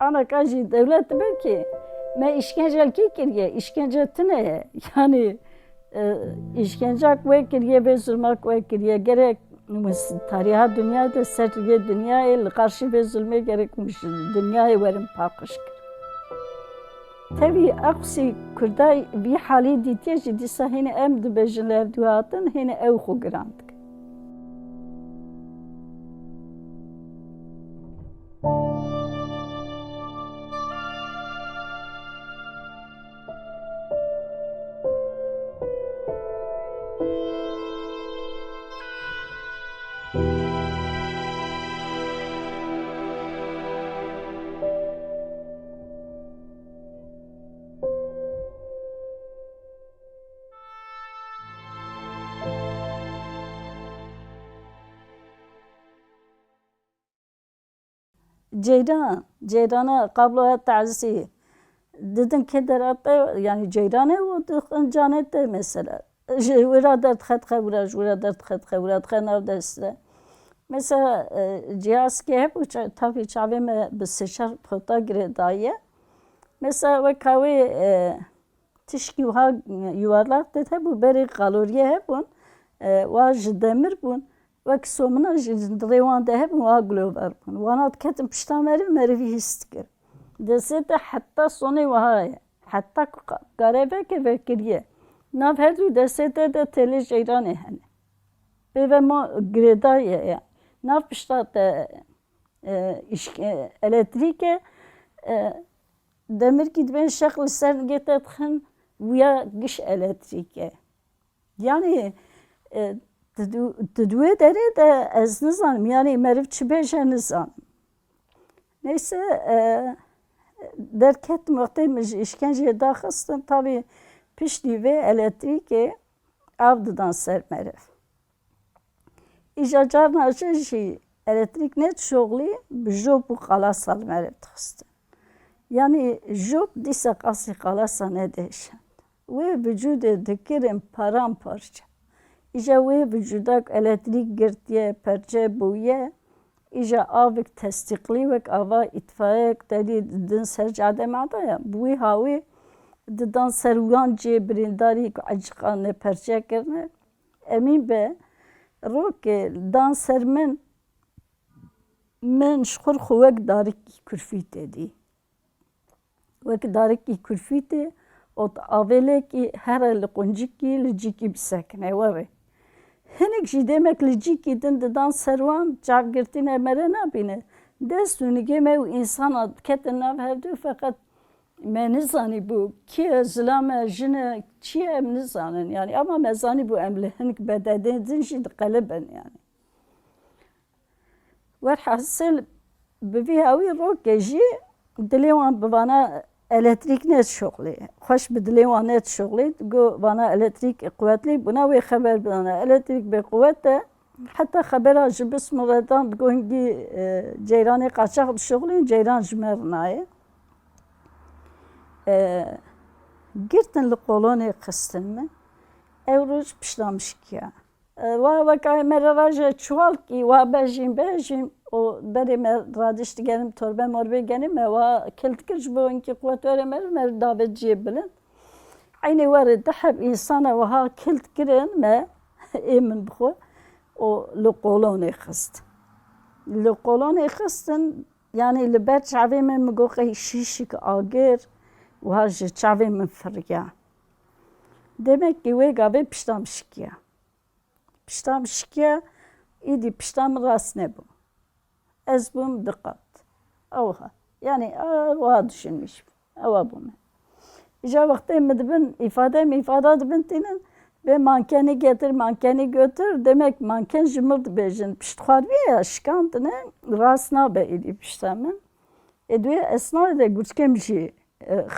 ana kaji devlet belki me işkencel ki kiriye işkence tine yani işkence ve kiriye ve zulmak ve kiriye gerek tariha dünyada sertiye dünyaya karşı ve zulme gerekmiş dünyaya verim pakışkır. Tabii aksi Kürday bir hali ditiye ciddi sahine em dibejler duatın hine ev xugrand. Ceyran'a kablo tazisi dedin kederate yani Ceyran'e o dedin canette mesela vura dert xevra vura dert xevra xenav deste mesela cihaz ki hep tabii çavime bir seçer pota gire daye mesela ve kahve tişki yuvarlak dedi bu beri kaloriye hep bun ve demir bun وقت سومنا جندريوان ده هم واقلو بربون وانا تكتم بشتامري مريفي هستكر دسته حتى صوني وهاي حتى قريبه كفكريه ناف هدو دسته ده تلي جيراني هني بيبه ما گريدايه يعني ناف بشتات elektrike demir gitmeyen şekli sen getirtkin veya gış elektrike yani تدوی داره ده از نزانم yani مرف چی بیشه نزانم neyse derket muhtemelen işkenceye dahilsin tabi pişti ve elektriği avdıdan ser meref İcacar naşı şey elektrik net şoğlu job bu kalasal meref tıkstı yani job dise kasi kalasa ne değişen ve vücudu dikirim paramparça İja ve vücudak elektrik girtiye perçe buye, İja avik testikli ve ava itfaiye dedi din sercade mada ya. Buy havi didan seruyan cebrindari acıkan perçe kirne. Emin be roke dan sermen men şkur xuvek darik kürfit dedi. Vek darik kürfit o avele ki her el kunciki liciki bisakne ve Hinek jî demek li cîkî din didan serwan çavgirtîne mere nabîne. Dest û nigê me û insana ketin nav hevdû feqet me nizanî bû kî zilam e jin e çi ye em nizanin yani ama me zanî bû em li hinek bededên din jî diqelibin yani. Werhesil bi vî hawî rokê jî dilê wan bi vana elektrik net şoğlu. Hoş bir dilê wan net şoğlu. Go bana elektrik kuvvetli. Buna ve haber bana elektrik be kuvvette. Hatta habera ji bismillah'dan gongi ceyranê qaçaq şoğlu. Ceyran jmernaye. Girtin li kolonê xistin min. Ew roj piştamış ki. Wa vakay meraraja çuval ki wa bejim o beri me radişti gelim torbe morbe gelim ve keltkir jbo inki kuvvet mer davetciye bilin. Aynı var dahab insana ve ha keltkirin me emin bu o lokolone xist. Lokolone xistin yani li ber çavê min migoqe şişik agir ve ha ji çavê min firya. Demek ki wê gavê piştamişkiye. Piştamişkiye idi piştam rast nebû. Ez bûm diqat. Ew yani wa düşünmüş. Ew bûm. İja vaxtê me dibin ifade dibin tînin ve mankeni getir mankeni götür demek manken ji mir dibêjin piştxwabiye ya şikandine rast nabe idî pişta min. Duya esnayê de gurçkem jî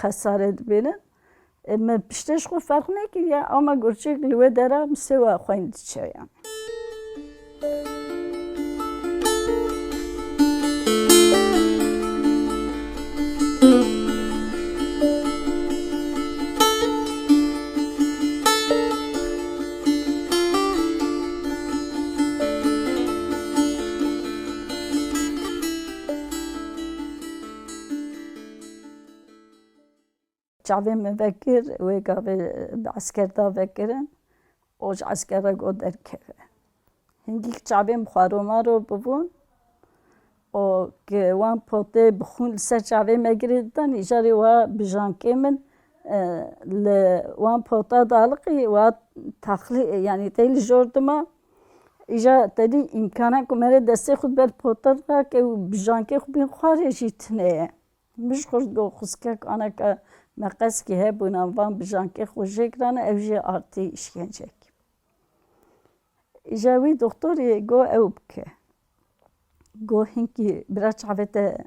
xesaret dibênin. Me piştê ji xwe ferq nekiriye ama gurçek li wê dera misewa xwên diçe yani. çavê me vekir wê gavê bi eskerda vekirin o ji eskera got derkeve. Hingî çavên xwaromaro bibûn û ki wan potê bixwîn li ser çavê me girê didan îjarê wa bijankê min li wan pota daliqî wa yani tê li jordima îja tedî îmkanan ku me rê destê xwe ber pota rake û bijankê xwe bên xwarê jî tune ye. Min ji xwe got xwizkek aneka me qeskî hebûna van bijankê xwe jê kirane ev jî artî îşkencek. Îja wî doktorê got ew bike. Got hinkî bira çavê te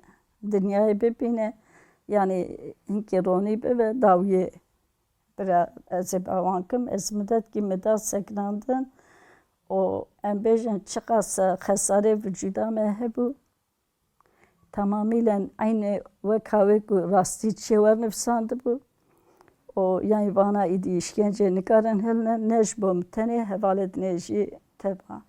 dinyayê bibîne yani hinkî ronî bibe dawiyê bira ez ê bawan kim ez midetî me da sekinandin û em bêjin çi qas xesarê vücuda me hebû tamamîlen aynê wek havê ku rastî çê wernivîsandibû û yani vana êdî îşkenceyê nikarin hilne ne ji bo min tenê hevalê dinê jî teva.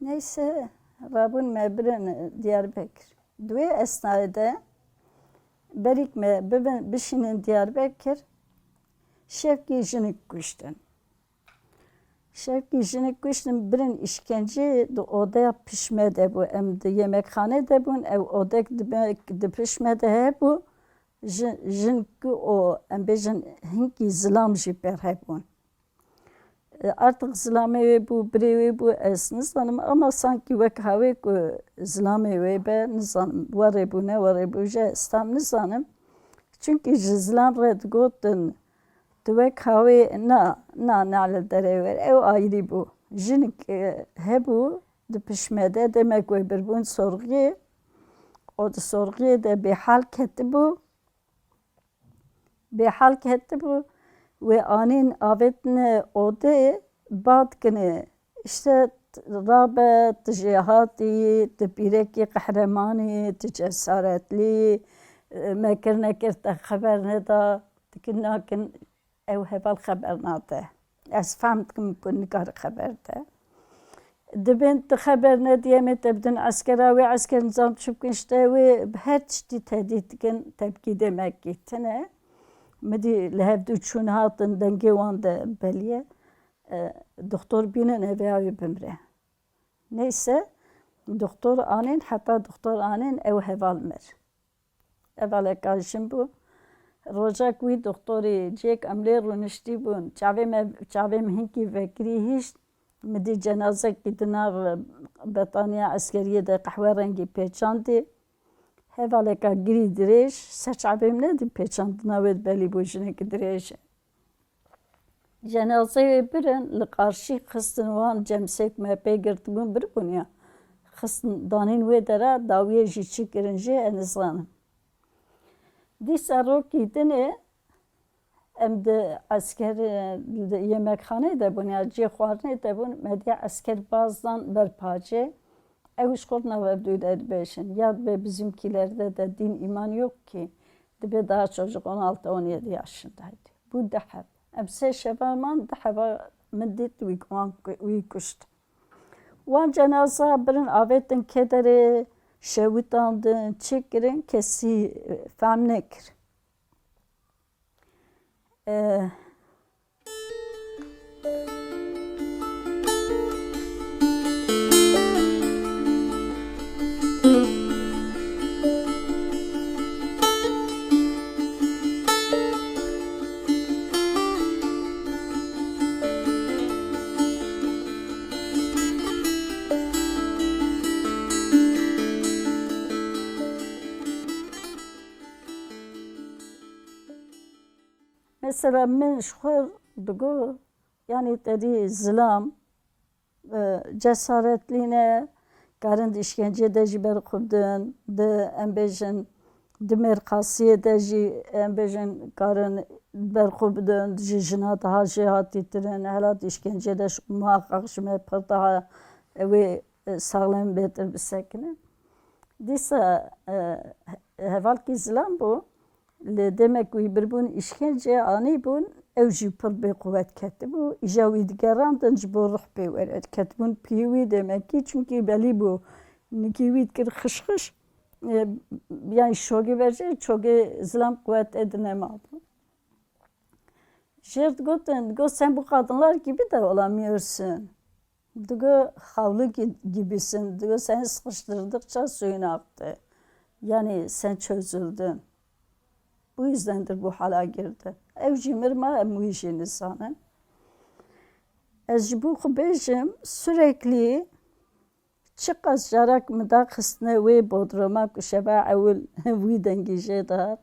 Neyse rabûn me birin Diyarbekir. Duê esnayê de berîk me bişînin Diyarbekir şevkî jinik kuştin. Şevkî jinik kuştin birin işkenceyê di odaya pişme de bû. Em di yemekxanê de bûn ew odek di pişme de hebû jinkî û em bêjin hinkî zilam jî pêr hebûn. Artık zilamê wê bû, birê wê bû ez nizanim ama sankî wek havê ku zilamê wê be nizanim warê bû ne warê bû jî ez tam nizanim. Çünkü ji zilam re digotin tu wek havê na li derê were ew ayrî bû. Jinik hebû di pişme de demek wê birbûn sorxiyê û di sorxiyê de bêhal ketibû. Bêhal ketibû wê anîn avêtine odê bad kinê işte rabe tu jêhatî tu pîrekî qehremanî tu cesaretlî me kir nekir te xeber neda dikin nakin ew heval xeber nade. Ez fehm dikim ku nikare xeber de. Dibin tu xeber nedî em ê te bidin eskera wê esker nizam çi bikin işte wê bi her tiştî tehdît dikin tepkî demekî tune. Midî li hev du çûn hatin dengê wan de beliye doktor bînin evê wê bimre. Neyse doktor anîn heta doktor anîn ew heval mir. Hevaleka jin bû. Rojek wî doktorê cêk em lê rûniştî bûn çavê me hinkî vekirî hîşt midî cenazekî di nav betaniya eskeriyê de qehwe rengî pêçandî. Hevaleka girî dirêj ser çavê min nedî pêçandina wê belî bû jinekî dirêj e. Cenazeyê wê birin li qarşî xistin wan cemsêk me pê girtibûn biribûn ya xistin danîn wê dere dawiyê jî çi kirin jî ez nizanim. Dîsa rokî dinê em di yemekxaneyê de bûn ya cê xwarinê de bûn me diya eskerbazdan berpacê ew ji xwe navebdû de dibêjin ya dibe bizimkîlerde de din iman yok ki dibe daha çocuk 16-17 yaşındaydı. Bu dehev. Em sê şeva man deheva min dît wî kuşt. Wan cenaza birin avêtin kederê şewitandin çi kirin kesî fehm nekir. Mesela min ji xwe digot yani derî zilam cesaretlî ne karin di îşkenceyê de jî berxwe bidin di em bêjin Demerkasiye de jî em bêjin karin berxwe bidin ji jina daha jê hatî tirin hela işkence de muhakkak ji me pir daha wê saxlem bêtir bisekinin. Dîsa hevalkî zilam bû li demek wî birbûn işkenceye anî bûn ew jî pir bêquwet ketibû. Îja wî digerandin ji bo rihpê were ketibûn piyê wî demekî çunkî belî bû nikî wî dikir xişxış yani şogê verjê çogê zilam quwetê di nemabû. Jêr digotin digot sen bu kadınlar gibi de olamıyorsun. Digo havlu gibisin. Digo seni sıkıştırdıkça suyun aktı. Yani sen çözüldün. Bu yüzdendir bu hala girdi. Ev cimirma em mühişin insanın. Ez ji bu bêjim sürekli çiqas jarak min da xistine wê bodroma ku şeva ewil wî dengî jê da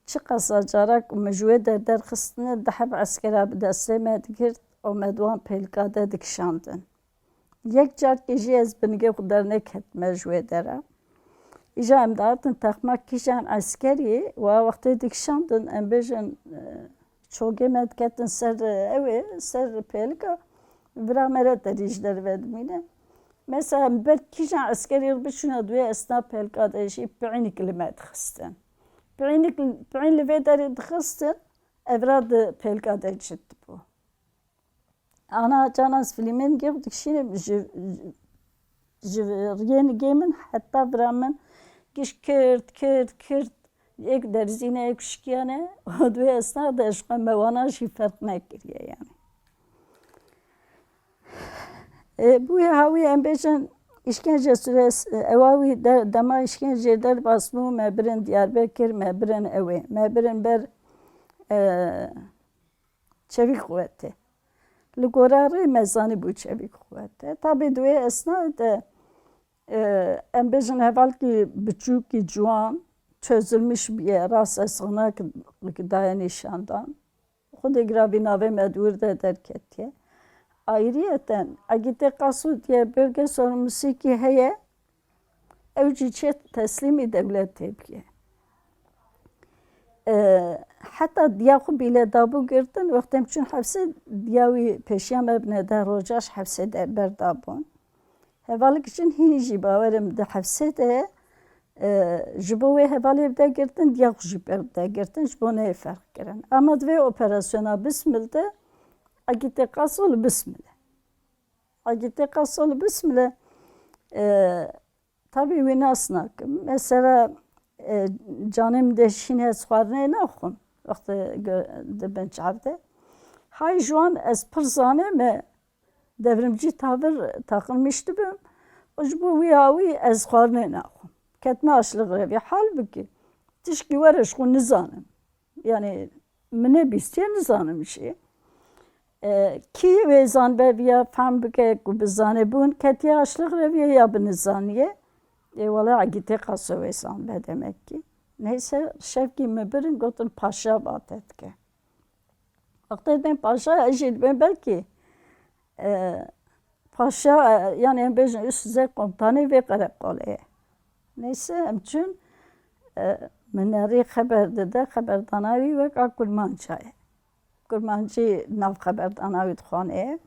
çiqasa jarak min ji wê derderxistine diheb eskera bi destê me digirt û me wan pêlika de dikişandin. Yek carkê jî ez binigê xwe derneketime ji wê dere. İja em dihatin texma kîjan eskerî wa wextê dikişandin em bêjin çogê me diketin ser ew ser pêlika vira me re derî ji derve dimîne. Mesela ber kîjan eskerî bişûne duwê esna pêlika de jî piînik li me dixistin. Piîn li vê derê dixistin ev ra di pêlika de cid dibû. Ana canan filmên gê dikişînim ji riyên gê min heta vira min giş kirt yek derzîne yek şikiyane duwê esna de ji me wana jî ferq nekiriye yani. Bûyê hawî em bêjin işkence süresi ewa wî dema işkenceyê derbas bû me birin Diyarbekir me birin ewê me birin ber çevîk quwetê. Li gora rê me zanîbû çevîk quwetê. Tabî duwê esna de em bêjin hevalkî biçûkî ciwan çözülmüş bûye rastesxanek daye nîşandan. Xwedê giravî navê me dûr de derketiye. Ayrıyeten Agite Kasu diye bölge sorumlusu ki heye ev jî çê teslîmî devletê bûye. Heta diya xwe bîledabû girtin wextê em çûn hevsê diya wî pêşiya me bine de roja ji hevsê de berdabûn. Hevalek için hînî jî bawerim di hevsê de ji bo wê hevalê de girtin diya xwe jî berde girtin ji bo neyê ferq kirin. Ama di vê operasyona bismil de Agite Kasu bismile. Agite Kasu bismile tabii wî nas nakim. Mesela canım de şînê xwarinê naxwim wextê dibin çavde. Hay ji wan ez pir zanê me devrimcî tavir taqilmiş dibim. Ji bo wî hawî ez xwarinê naxwim. Ketime aşlig revî halbuki tişkî were ji xwe nizanim. Yani min nebîstiye nizanim jî. Ki wê zanbeviya fehm bike ku bi zanebûn ketiye aşlig reviye ya bi nizaniye. Wala Agite Kasu wê zanbe demek ki. Neyse şevkî me birin gotin paşa batedike. Wextê dibên paşa ez jî dibêm belkî paşa yani em bêjin üst düzey komutanê vê qereqolê ye. Neyse em çûn min herî xeber dide xeberdana wî weka Kurmanca ye. Kurmancî nav xeberdana wî dixwane ye.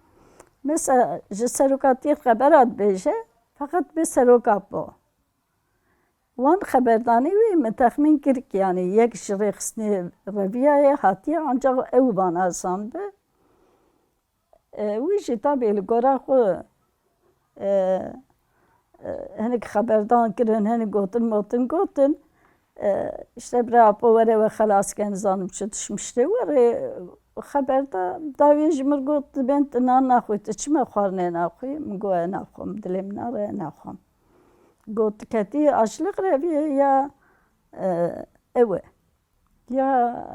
Mesela ji serokatiyê xebera dibêje feqet bê seroka bo. Wan xeberdanî wî min texmîn kir ki yani yek ji rêxistinê reviyayê hatiye ancak ew bana zanbe. Wî jî tabî li gora xwe hinek xeberdan kirin hinek gotin işte bira apo were ve xelasken zanim çi düşmüştê were xeberda dawî ji mir got dibên tu nan naxwî tu çima xwarinê naxwî min got ez naxwim dilê min nare naxwim. Got tiketî aşlig reviye ya ew e ya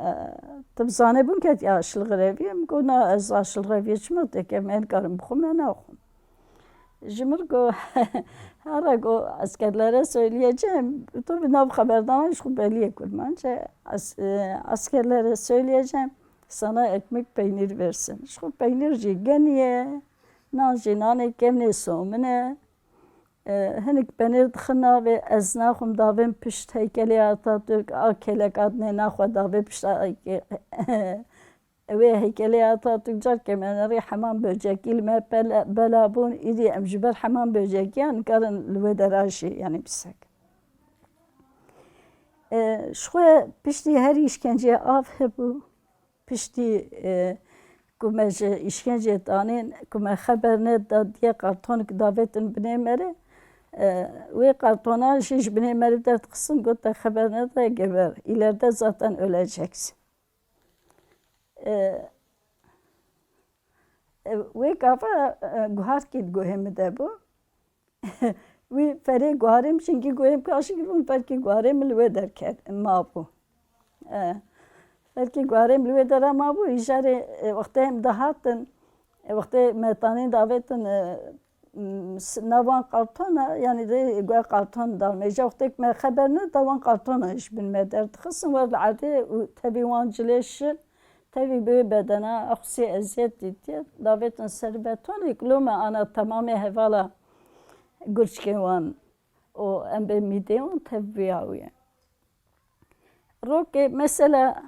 tu bi zanebûn ketiye aşlig reviye min got na ez aşlig reviye çima têke me nikarim bixwim me naxwim. Ji mir got hera got askerlere söyleyeceğim. Tabii nav xeberdana ji xwe belî ye Kurmanca. Askerlere söyleyeceğim. Sana ekmek peynir versin. Ji xwe peynir jî geniye. Nan jî nanê kevnê somine. Hinek benir dixina ve ez naxum davên pişt heykelê Atatürk a kelek adnê naxwe davê pişta wê heykelê Atatürk careke me nerê heman böcekî li me bela bûn îdî em ji ber heman böcekiyan nikarin li wê de re jî yanî bisek. Ji xwe piştî herî îşkenceyê av hebû, piştî ku me ji îşkenceyê danîn ku me xeber neda diye qartonek davêtin binê me re wê kartona jî ji binê me re derdixistin got te xeber neda geber. İleride zaten öleceksin. Wê gava guharkê di guhê min de bû. Wî ferê guharê min çinkî guhêm kaşî kiribûn ferkê guharê min li wê derket mabû. Ferkê guharê min li wê dere mabû îjarê wextê em dihatin, wextê me danîn davêtin navan kartona yani de guya karton dalme. Îja wextê ku me xeber neda wan kartona ji bin me derdixistinwer li erdê û tevî wan cilê şil tevî bi wê bedena exusî eziyet dîtiye davêtin ser betonê ku lo me ana temamê hevala gurçkên wan û em bê mîdeyê wan tev bûye. Rokê mesela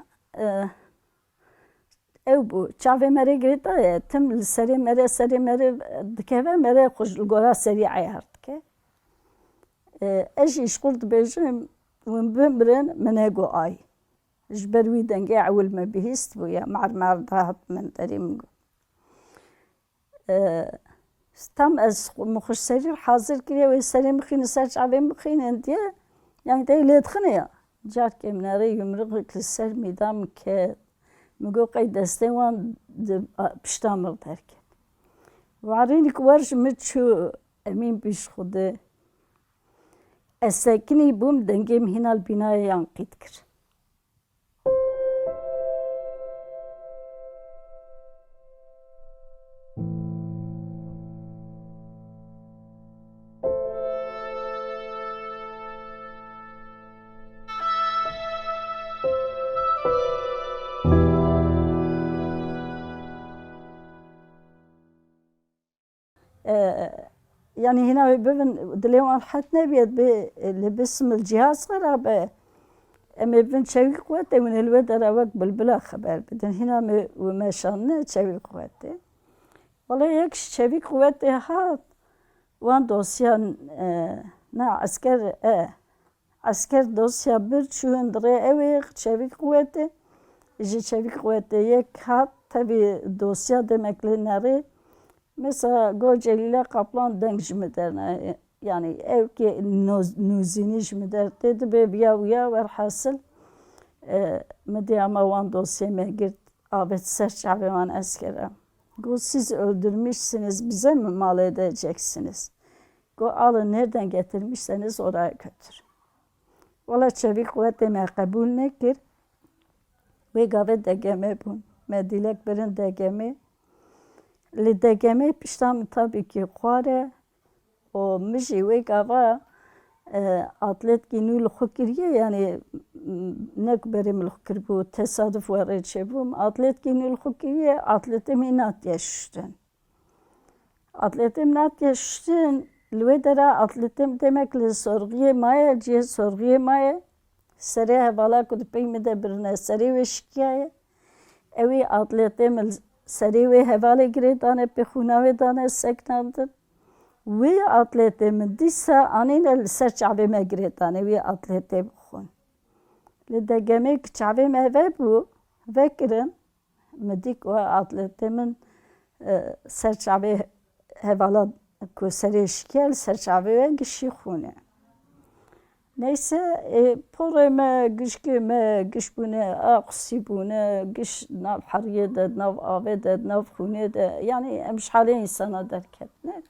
ew bû çavê me rê girêdaye tim li serê me re dikeve me re xwe ji gora serî eyar dike. Ez jî îşkur dibêjim hûn bimirin min ego ay. Ji ber wî dengê ewil me bihîst bûye mer dihat min derî min got. Tam ez min xwe ji serî hazir kiriye wê serê mixînin ser çavê mixînin diye yani tê lêdixine ya. Careke min erê yumrûkek li ser mîdan min ket. Min got qey destên wan di pişta min derket. Warînê ku wer ji min çû emîn pîş Xwedê ez sekinî bûm dengê min hîna li bînayê yankî dikir. Yani hîna bibin dilê wan rihet nebîye li bisim cihaz xerabe em ê bibin çewî qwetê hûn ê li wê de re wek bilbila xeber bidin. Hîna wê me şandine çewî qwetê. Wala yek ji çewî qwetê hat wan dosyan esker dosya bir çûn dirê ewê çewî qwetê ji çewî qwetê yek hat tevî dosya demek lê nerê mesela got Celîle Kaplan deng ji min derine yani evkê nûzînî ji min der tê dibe viya werhesil min dê ama wan dosyayê me girt avêt ser çavê wan ez kirim. Got siz öldürmüşsünüz bize mi mal edeceksiniz? Got alın nereden getirmişseniz oraya götür. Valla çevî qwetê me qebûl nekir. Wê gavê degeme bûn. Me dîlek birin degemê. Li degemê pişta min tabî ki xwar e û min jî wê gava atletîkî nû li xwe kiriye yani ne ku berê min li xwe kiribû tesadüf werê çêbûm atletîkî nû li xwe kiriye atletê min natiye şiştin. Atletê min natiye şiştin li wê de re atletê min demek li sorgiyê maye cihê sorgiyê maye serê hevala ku di pey min de birine serê wê şikiyaye ewî atletê min serê wê hevalê girê dane pê xûna wê dane seknandin. Wê atletê min dîsa anîne li ser çavê me girê dane wê atletê bixwin. Li degemê ku çavê me vebû vekirin min dît ku atletê min ser çavê hevala ku serê şikiye li ser çavê we gişî xûne. Neyse porê me gişkê me gişbûne a qusî bûne giş nav heriyê de nav avê de nav xûnê de yani em ji halê însana derketine.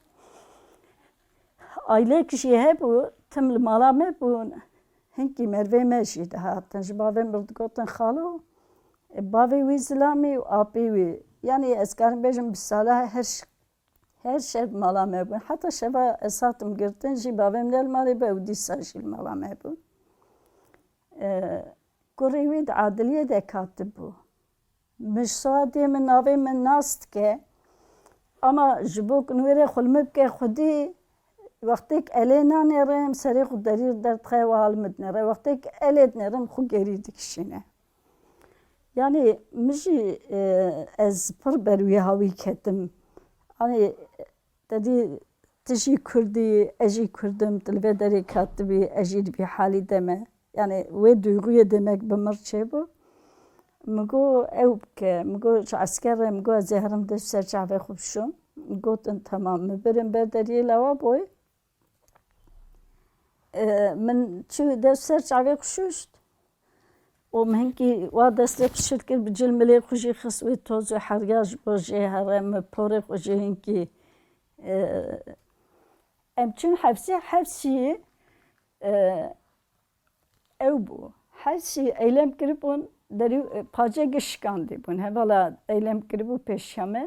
Ailek jî hebû tim li mala me bûn hinkî mervê me jî dihatin ji bavê min digotin xalo bavê wî zilamî û apê wî yani ez karim bêjim bi sala her şev mala me bûn. Heta şeva ez hatim girtin jî bavê min li malê be û dîsa jî li mala me bûn. Kurê wî di adiliyê de katibû. Min ji Swatiyê min navê min nas dike ama ji bo ku wê re xwe li me bike xwedî وقتی که الینا نرم سری خود دریر در تخیل و حال مد نره وقتی که الید نرم خود گری دکشینه yani مجی از پر بروی هاوی کتم yani dedi تجی کردی اجی کردم تلوه داری کاتبی اجید بی حالی دمه yani ve duyguyu demek bimir çe bu مگو او که مگو چه عسکر مگو از هرم دست سر چاوه خوب شم گفتن تمام بریم برداری لوا بوی من چه دست سر چاوه خوششت و من کی و دست پشت کرد بجل ملی خوشی خسوی توز و حریاج باجی هرم پاره خوشی هنگی امچون حفظی او بو حفظی eylem کربون داری پاجه گشکاندی بون هوالا eylem کربو پیشمه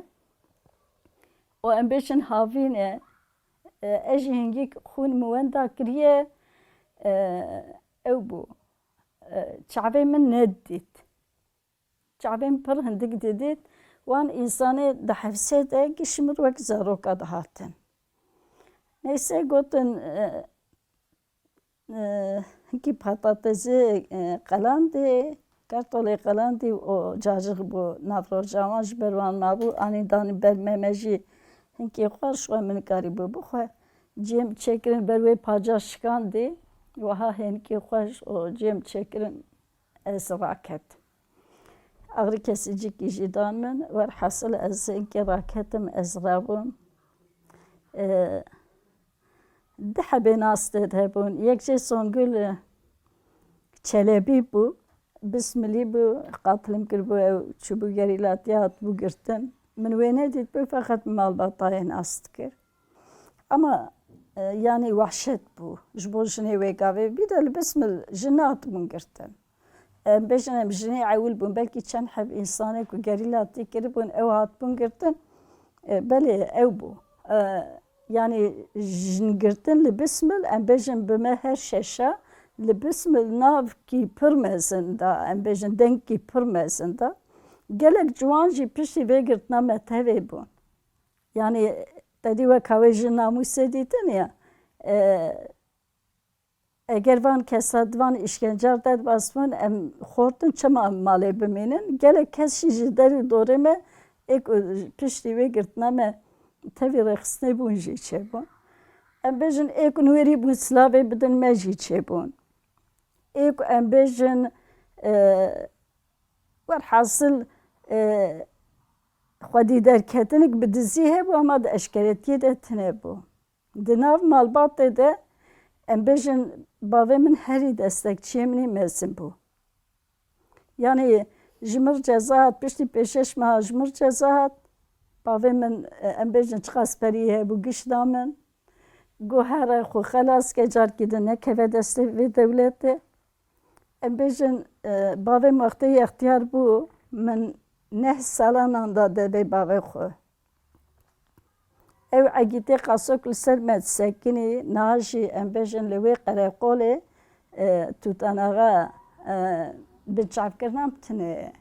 و ام بیشن هاوینه اجی هنگی خون مواندا کریه او بو چاوه من ندید چاوه من پر هندگ دیدید وان انسانی ده حفظه ده گشمر وک زاروکا ده هاتن neyse گفتن هنگی پاتاتزی قلاندی kartoli qalandi o cacık bu nafro jamaş berwan mabu ani dani bermemeji hinki xoş ve min karibu bu xwe cem çekirin berwe paca şikandi ve ha hinki xoş o cem çekirin ez raket ağrı kesici kişiden min ve hasıl ez hinki raketim ez rabun daha benastet hebun yekçe Songül Çelebi bu بسملی بو قاتلم کرد بو چوبو گریلاتیات بو گرتن من وینه دید بو فقط مال بطاین است کرد اما yani vahşet bu جبو جنه ویگاوی بیدل بسمل جنات بون گرتن بجنه جنه عول بون belki چند حب انسانه کو گریلاتی کرد بون او هات بون گرتن بله او بو yani jin girtin li bismil em bejin bime her şeşe li bismil nav ki pirmezinda em bejin denk ki pirmezinda gelek ciwan jî piştî vê girtina me tevê bûn yani tedî wek hawê ji namûsê dîtin ya eger van kesa divan işkencer derbasbûn em xortin çima em malê bimînin gelek kes jî ji derî dorê me piştî vê girtina me tevî rexistnê bûn jî çêbûn em bêjin ê ku nûerî bûn silavê bidin me jî çêbûn ê ku em bêjin werhasıl xwedî derketinik bi dizî hebû ama di eşkeretiyê de tune bû di nav malbatê de em bêjin bavê min herî destekçiyê minî mezin bû yani ji mir ceza hat piştî pêşeş meha ji mir ceza hat bavê min em bêjin çiqa sperî hebû gişta min got here xwe xelas ke carkî di nekeve destê vê dewletê em bêjin bavê min wextê yextiyar bû min neh salanan da devê bavê xwe ew egîtê qasok li ser me disekînî niha jî em bêjin li wê qereqolê tûtanaxa bi çavkirinan tune ye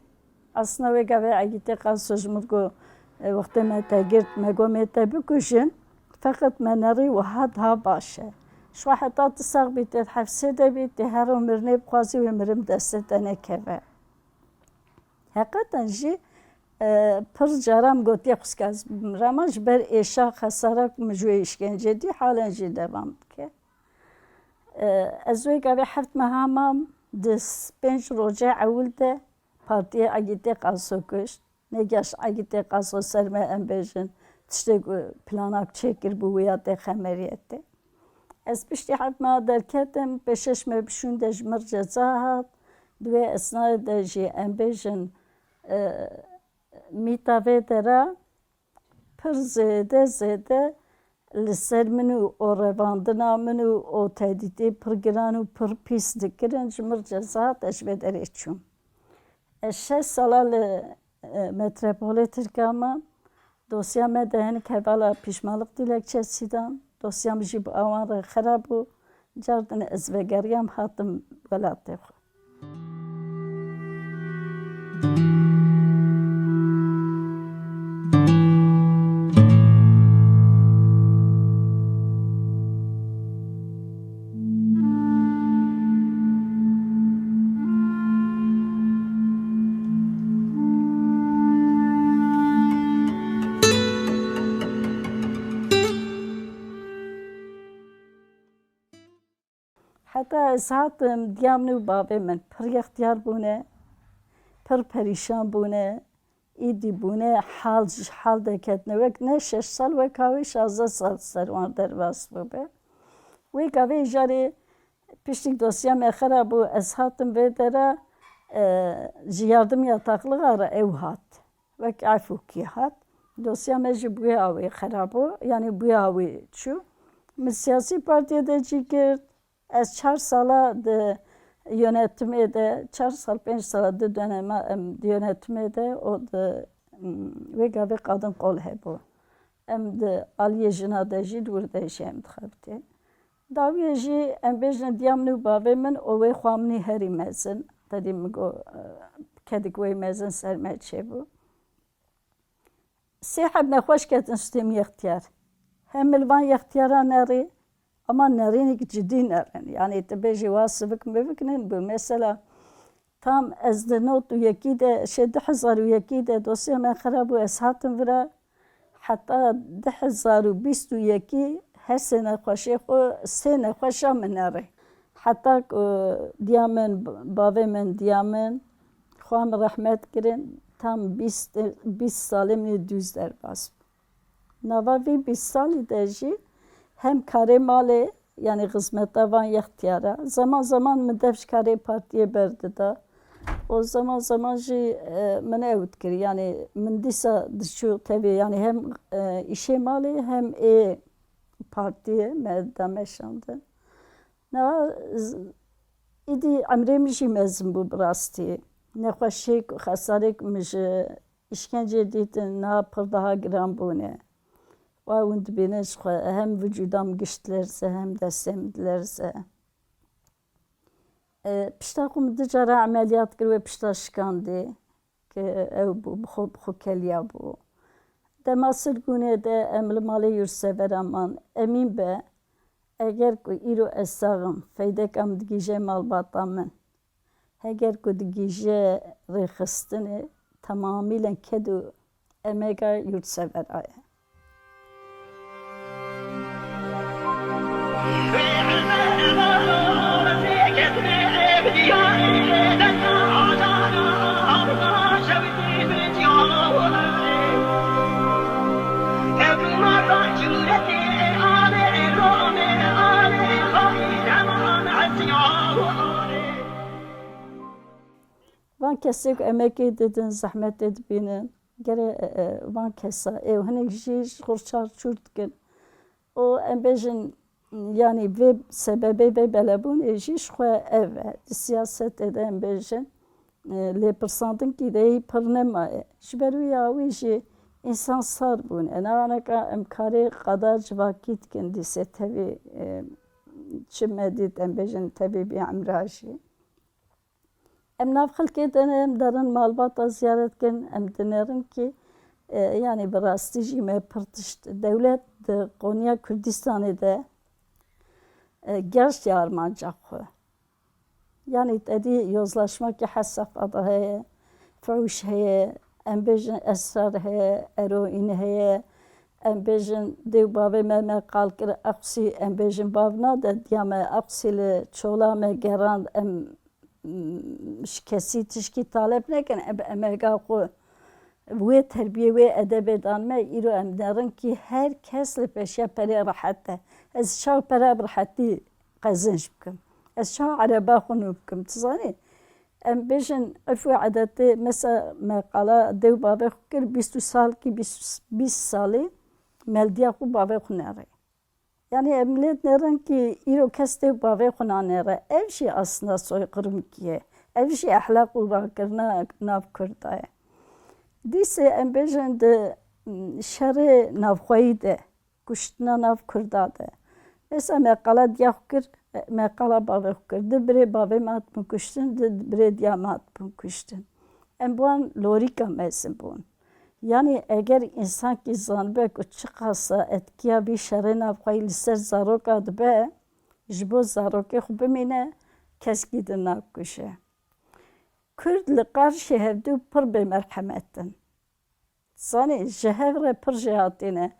aslında wê gavê egîtê qaso ji min got wextê me te girt me got me te bikujin feqet me nerî wiha daha baş e ji xwe heta ti sax bî tê hefsê de bî tê her û mirinê bixwazî wê mirin destê te nekeve heqetan jî pir caran gotiye xwîska ez rama ji ber êşa xesara ku min ji wê îşkence dî halen jî devam dike ez wê gavê heft meha mam di 5 rojê ewil de partiya egîtê qaso kuşt negeş egîtê qaso ser me em bêjin tiştê ku planak çêkir bû wê ya tê xemeriyetê ez piştî heft meha derketim pêşeş me bişûn de ji mir ceza hat di wê esnayê de jî em bêjin mîta vê de re pir zêde li ser min û o revandina min û o tehdîtê pir giran û pir pîs dikirin ji mir ceza hat ez ji vê derê çûm ez 6 sala li metropolê Tirkiye mam dosya me de hinek hevala pîşmanlik dilekçesî dan dosyam jî bi awan re xerab bû car din ez vegeriyam hatim welatê xwe حتی از هاتم دیامنو بابه من پر اختیار بونه پر پریشان بونه ایدی بونه حال دکت نوک نه 6 سال و کاوی 16 سال سروان درواز بوده و کاوی جاری پشتی دosya مخرا بو از هاتم به دره جیاردم yataklı ara ev hat ve afuki hat dosya meci bu avi xarabo yani bu avi çu siyasi partiye de cikir az 4 sala de yönetime de 4 sal 5 sala de döneme yönetime de o da ve gavi kadın kol hebo em de aliye jina de jid wurde şem txabte daviye ji em bejne diamnu bave min o ve xamni heri mezin dedim go kedik ve mezin sermet şey bu سحب نخوش کتن ستیم یختیار هم الوان یختیارا نری اما نرینی که جدی نرین یعنی تبیجی واسبک مبکنن بو مثلا tam از دنوت و یکی ده شد 1001 dosya من خراب و از هاتم ورا حتی 1021 her sene خوشی خو سنه خوشا من نری حتی دیامن باومن دیامن خوام رحمت کرن tam 20 salimli düz derbas. Navavi 20 sali deji hem kare mali yani hizmette van ihtiyara zaman zaman müdevş kare partiye berdi da o zaman ji mene evt kiri yani mendisa şu tabi yani hem işe mali hem partiye medameşandı. Na idi emremişi mezun bu brasti. نخوشی خساری که میشه işkence دیدن نه پر daha gram bune و اون دبینش hem vücudam güçlerse hem de semdilerse piştakum dicara ameliyat kır ve pişta şikandı ki ev bu bu kelya bu demasır güne de emli mali yursever aman emin be eğer ku iro esağım feydekam dgije malbatamın eğer ku dgije rexistini tamamıyla kedu emega yurtsever aya. Van kesik emek edin, zahmet edibinin. Gere van kesa ev hani jiş xurçar çurtkin. O embejin yani ve sebebi ve belebun jiş xwe ev siyaset eden embejin le persantın ki de pernema. Şberu ya ve insan sar bun. Ana ka emkari kadar vakit kendisi tabi çimedit embejin tabi bir amraşi. Em nafxil kedin em derin malbata ziyaret kin em dinerin ki yani birastici me pırtışt devlet de Konya Kürdistan'ı da gerç yarmancak xo. Yani dedi yozlaşma ki hasaf adı heye, fuhuş heye, em bejin esrar heye, eroin heye, em bejin dev bave me kalkir aksi em bejin bavna da diyame aksili çola me geran em kesi tişki talep nekin emega xo ve terbiye ve edebe danme iro emdarin ki herkesle peşe pere rahatte ez şav pere rahati qazanç bkim ez şav araba xunu bkim tzani em bejin afu adeti mesela maqala dev baba xukir 20 sal ki 20 sali meldiya xu baba xunare yani emniyet nerin ki iro keste bave xunanere ev şey aslında soykırım ki ev şey ahlak ulakırna nav kurdaya dise embejin de şerri navxoyi de kuştuna nav kurdada mesela mekala diyakir mekala bave xukir de bire bave mat mı kuştun de bire diyamat mı kuştun em buan lorika mesin buan yani eğer insan ki zanbek uçukasa etkiya bir şerrin avqayı liser zarok adı be jibo zaroke xubimine keskidin avkuşe. Kürdli karşı hevdu pır be merhametin. Zani jehevre pır jihatine.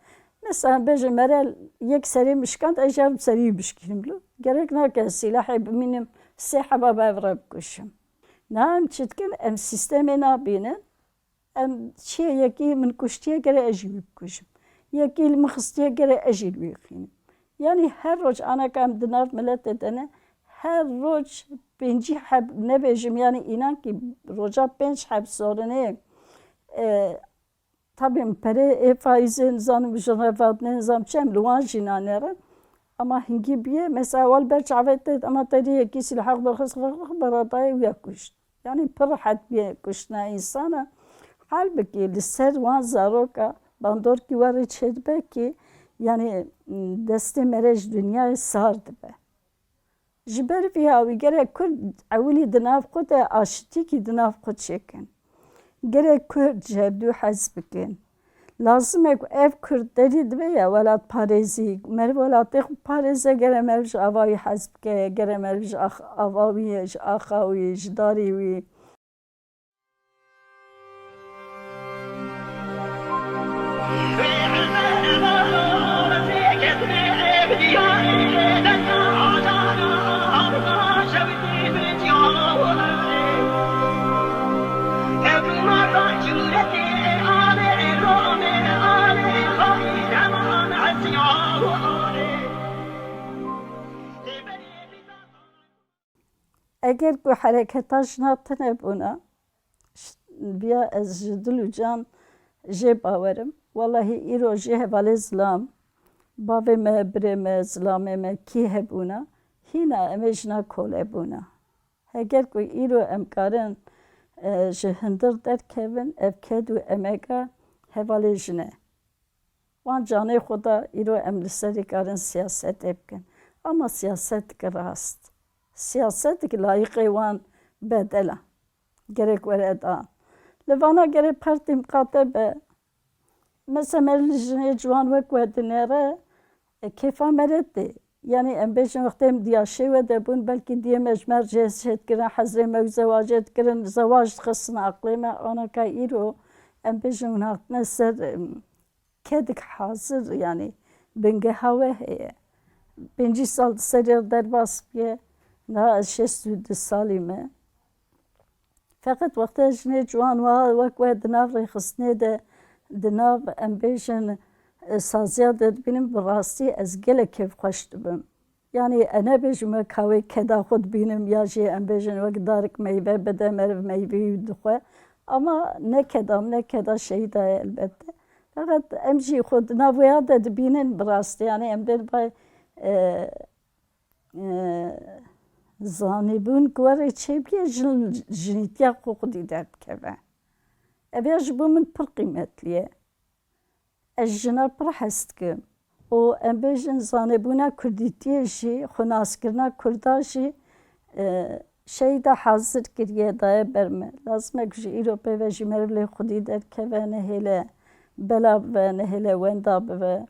Mesela bejim merel yek seri mişkant ejer seri mişkinimlu. Gerek nake silahı biminim sehaba bevrab kuşum. Nam çitkin em sistemi nabinin em çiye yeki min kuştiye gere ejib kuşum. Yeki ilmi xıstiye gere ejib büyükhinim. Yani her roç anakam dınav millet edene her roç benci hab ne bejim yani inan ki roca benç hab sorunu tabii pere faizi nizam mücadele nizam çem luan jinanere ama hingi biye mesela wal belç avette ama tariye kisi hak barxız baratay yakuş yani pırhat biye kuşna insana halbuki liser wan zaroka bandor ki var içedbe ki yani deste merej dünya sardı be jiber fiyavi gerek kul avli dinav kuta aşti ki dinav kut çekin gerek Kürt cerdü hazbikin. Lazım ev Kürt dedi veya velat Parezi. Mer velat Pareze gere merj avayı hazbike gere merj avavi ahavi jdarivi. Eğer bu hareketaş natne buna, biya ez jidlu can je bavarım. Vallahi iro je hevale zlam, bave me bre me zlame me ki hebuna, hina emejna kole buna. Eğer bu iro emkarın je hindir derkevin evkedu emega hevale jine. Wan canê xuda îro em li serê karin siyasetê bikin. Ama siyaset rast. Siyaset layıqê wan bedel e. Gerek were da. Li vana gerek partî miqate be. Mesela mer li jinê ciwan wek we dinêre kêfa me re tê. Yani em bêjin wextê em diyaşê we de bûn belkî diye mecmer cêzet kirin, hezrê me zewacê dikirin, zewac dixistin aqlê me anaka îro em bêjin hûn hatine ser kedik hazır yani bengehawe heye. 5 sal seriyer derbas biye na 6 salî me. Fakat vakti jine ciwan wa wek we di nav rêxistinê de di nav em bêjin saziya de dibînim bi rastî ez gelek kêfxweş dibim. Yani nebêjim wek hawê keda xwe dibînim ya jî em bêjin wek darik meyve bide meriv meyveyî dixwe. Ama ne keda şeyda elbette. Fakat em jî xwe di nav wêya de dibînin bi rastî yani em dê bay zanîbûn ku werê çêbiye jinîtiya xwe xwedî derdikeve. Ev ya ji bo min pir qîmetli ye. Ez jina pir hez dikim. û em bêjin zanîbûna kurdîtiyê jî xwinasskirina Kurda jî şeyda hazir kiriye daye ber me. Lazim e ku ji îro pêve jî meriv lê xwedî derkeve nehêle bela bibe nehêle wenda bibe.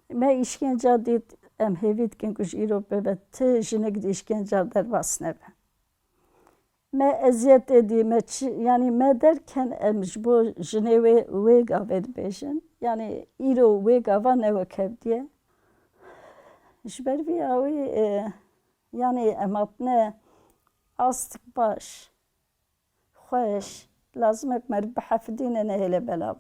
Me îşkenca dît em hêvî dikin ku ji îro pêve ti jinik di îşkenca derbas nebe. Me eziyetê dî yani me derken em ji bo jinê wê gavê dibêjin. Yani îro wê gava ne wek hevdiye. Ji ber vî awî yani em hatine astik baş, xweş, lazim e ku meriv bihefidîne nehêle belav.